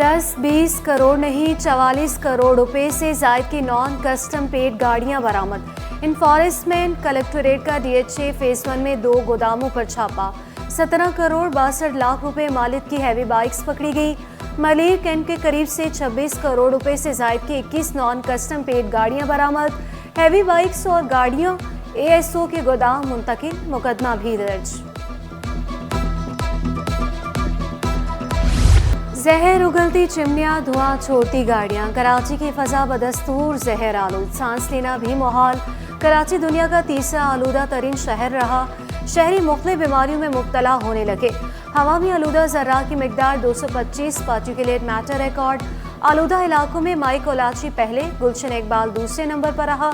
10-20 करोड़ नहीं 44 करोड़ रुपए से जायद की नॉन कस्टम पेड गाड़ियां बरामद। इन्फोर्समेंट कलेक्टोरेट का DHA फेज 1 में 2 गोदामों पर छापा। 17 करोड़ 62 लाख रुपए मालिक की हैवी बाइक्स पकड़ी गई। मलिर कैंट के करीब से 26 करोड़ रुपए से जायद की 21 नॉन कस्टम पेड गाड़ियां बरामद। हैवी बाइक्स और गाड़ियां ASO के गोदाम मुंतकिल, मुकदमा भी दर्ज। जहर उगलती चिमनियां, धुआं छोड़ती गाड़ियां, कराची की फजा बदस्तूर जहर आलूद, सांस लेना भी मुहाल। कराची दुनिया का तीसरा आलूदा तरीन शहर रहा। शहरी मुख्तलिफ बीमारियों में मुब्तला होने लगे। हवा में आलूदा ज़र्रा की मिकदार 225 पार्टिकुलेट मैटर रिकॉर्ड। आलूदा इलाकों में माई कोलाची पहले, गुलशन इकबाल दूसरे नंबर पर रहा।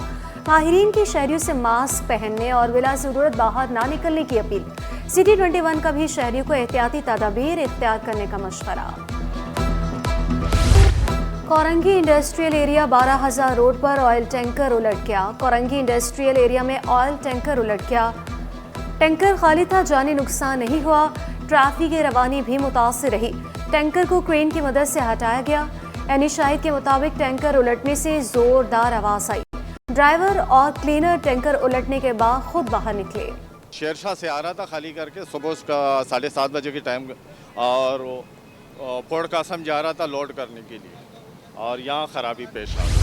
माहिरीन की शहरियों से मास्क पहनने और बिला ज़रूरत बाहर ना निकलने की अपील। सिटी 21 का भी शहरियों को एहतियाती तदाबीर इख्तियार करने का मशवरा। कोरंगी इंडस्ट्रियल एरिया 12,000 रोड पर ऑयल टैंकर उलट गया। कोरंगी इंडस्ट्रियल एरिया में ऑयल टैंकर उलट गया। टैंकर खाली था, जानी नुकसान नहीं हुआ। ट्रैफिक की रवानी भी मुतासिर रही। टैंकर को क्रेन की मदद से हटाया गया। यानी शाहिद के मुताबिक टैंकर उलटने से जोरदार आवाज आई। ड्राइवर और क्लीनर टैंकर उलटने के बाद खुद बाहर निकले। शेरशाह से आ रहा था खाली करके, सुबह उसका 7:30 बजे के टाइम, और पोर्ट कासम जा रहा था लोड करने के लिए, और यहाँ खराबी पेश आ गई।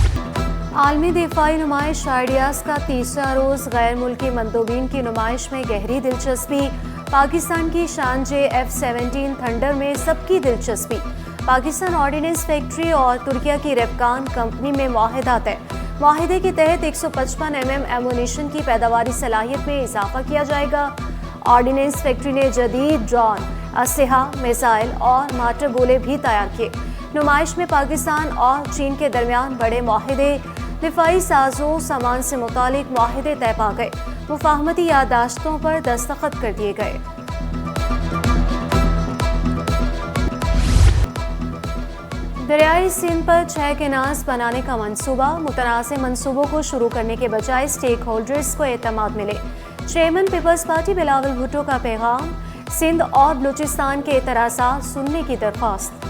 आलमी दिफाई नुमाइश आइडियाज़ का तीसरा रोज़ गैर मुल्की मंदोबीन की नुमाइश में गहरी दिलचस्पी। पाकिस्तान की शानजे F-17 थंडर में सबकी दिलचस्पी। पाकिस्तान ऑर्डिनेंस फैक्ट्री और तुर्किया की रेपकान कंपनी में मुआहिदा तय। मुआहिदे के तहत 155 mm एमुनिशन की पैदावारी सलाहियत में इजाफा किया जाएगा। ऑर्डिनेंस फैक्ट्री ने जदीद ड्रोन, असलहा, मिसाइल और माटर गोले भी तैयार किए। नुमाइश में पाकिस्तान और चीन के दरमियान बड़े मुआहिदे, दिफाई साजो सामान से मुतालिक मुआहिदे तय पा गए। मुफाहमती याददाश्तों पर दस्तखत कर दिए गए। दरियाई सिंध पर 6 केनाज बनाने का मंसूबा। मुतनाज़ मंसूबों को शुरू करने के बजाय स्टेक होल्डर्स को एतमाद मिले। Chairman people's party Bilawal Bhutto का पैगाम। सिंध और बलूचिस्तान के एतराज़ात सुनने की दरख्वास्त।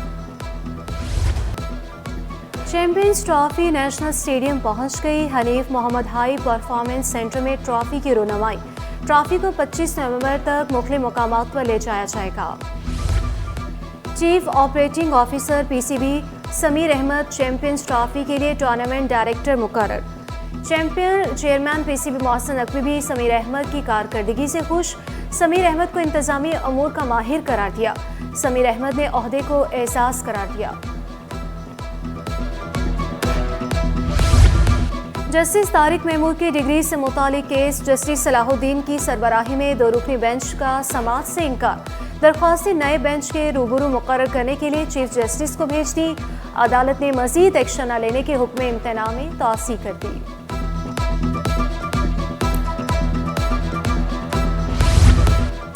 चैंपियंस ट्रॉफी नेशनल स्टेडियम पहुंच गई। Hanif Mohammad high performance centre में ट्रॉफी की रोनमाई। ट्रॉफी को 25 नवंबर तक मुख्तलिफ मुकामात पर ले जाया जाएगा। Chief operating officer PCB Sameer Ahmed champions trophy के लिए टूर्नामेंट डायरेक्टर मुकर्रर। चेयरमैन PCB मोहसिन नकवी भी समीर अहमद की कारकर्दगी से खुश। समीर अहमद को इंतजामी अमूर का माहिर करार दिया। समीर अहमद ने ओहदे को एहसास करार दिया। जस्टिस तारिक महमूद की डिग्री से मुतालिक केस। जस्टिस सलाहुद्दीन की सरबराही में 2 रुकनी बेंच का समाअत से इनकार। दरख्वास्तें नए बेंच के रूबरू मुकर्रर करने के लिए चीफ जस्टिस को भेज दी। अदालत ने मजीद एक्शन न लेने के हुक्म इम्तना में तौसी कर दी।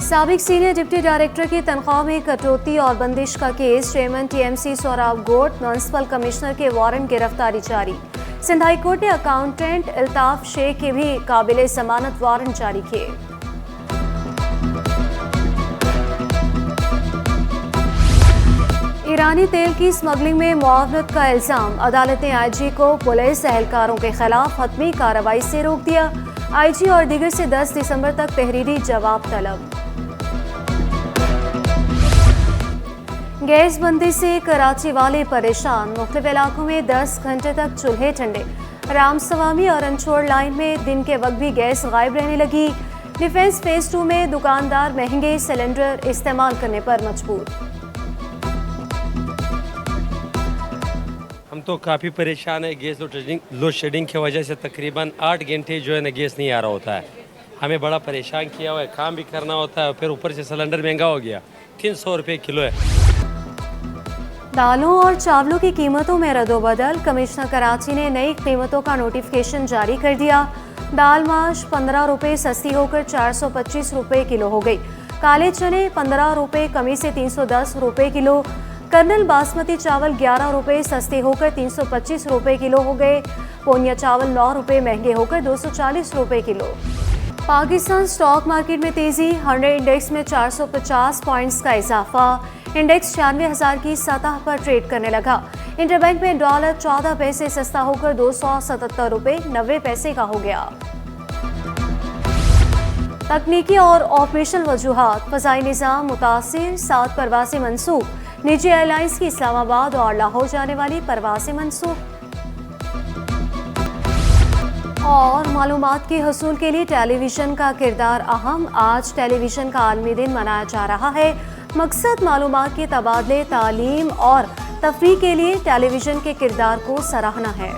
साबिक सीनियर डिप्टी डायरेक्टर की तनख्वाह में कटौती और बंदिश का केस। चेयरमैन TMC सोहराब गोट, म्युनिसिपल कमिश्नर के वारंट गिरफ्तारी जारी। सिंध हाई कोर्ट ने अकाउंटेंट अल्ताफ शेख के भी काबिल जमानत वारंट जारी किए। ईरानी तेल की स्मगलिंग में मुआवनत का इल्जाम। अदालत ने IG को पुलिस एहलकारों के खिलाफ हतमी कार्रवाई से रोक दिया। IG और दीगर से 10 दिसंबर तक तहरीरी जवाब तलब। गैस बंदी से कराची वाले परेशान। मुख्तलिफ इलाकों में 10 घंटे तक चूल्हे ठंडे। रामसवामी और अंचोड़ लाइन में दिन के वक्त भी गैस गायब रहने लगी। डिफेंस फेज 2 में दुकानदार महंगे सिलेंडर इस्तेमाल करने पर मजबूर। हम तो काफ़ी परेशान है। गैस लोड शेडिंग की वजह से तकरीबन 8 घंटे जो है ना गैस नहीं आ रहा होता है। हमें बड़ा परेशान किया हुआ है, काम भी करना होता है, फिर ऊपर से सिलेंडर महंगा हो गया, 300 रुपये किलो है। दालों और चावलों की कीमतों में रद्दोबदल। कमिश्नर कराची ने नई कीमतों का नोटिफिकेशन जारी कर दिया। दाल माश 15 रुपये सस्ती होकर 425 रुपये किलो हो गई। काले चने 15 रुपये कमी से 310 रुपये किलो। कर्नल बासमती चावल 11 रुपये सस्ते होकर 325 रुपये किलो हो गए। पोनिया चावल 9 रुपये महंगे होकर 240 रुपये किलो। पाकिस्तान स्टॉक मार्केट में तेजी। 100 इंडेक्स में 450 पॉइंट्स का इजाफा। इंडेक्स 96,000 की सतह पर ट्रेड करने लगा। इंटरबैंक में डॉलर 14 पैसे सस्ता होकर 277 रुपये 90 पैसे का हो गया। तकनीकी और ऑपरेशनल वजूहात, फ़ज़ाई निज़ाम मुतासिर, 7 परवासें मनसूख, निजी एयरलाइंस की इस्लामाबाद और लाहौर जाने वाली परवासें मनसूख। और मालूमात के हसूल के लिए टेलीविज़न का किरदार अहम। आज टेलीविज़न का आलमी दिन मनाया जा रहा है। मकसद मालूमात के तबादले, तालीम और तफरीह के लिए टेलीविज़न के किरदार को सराहना है।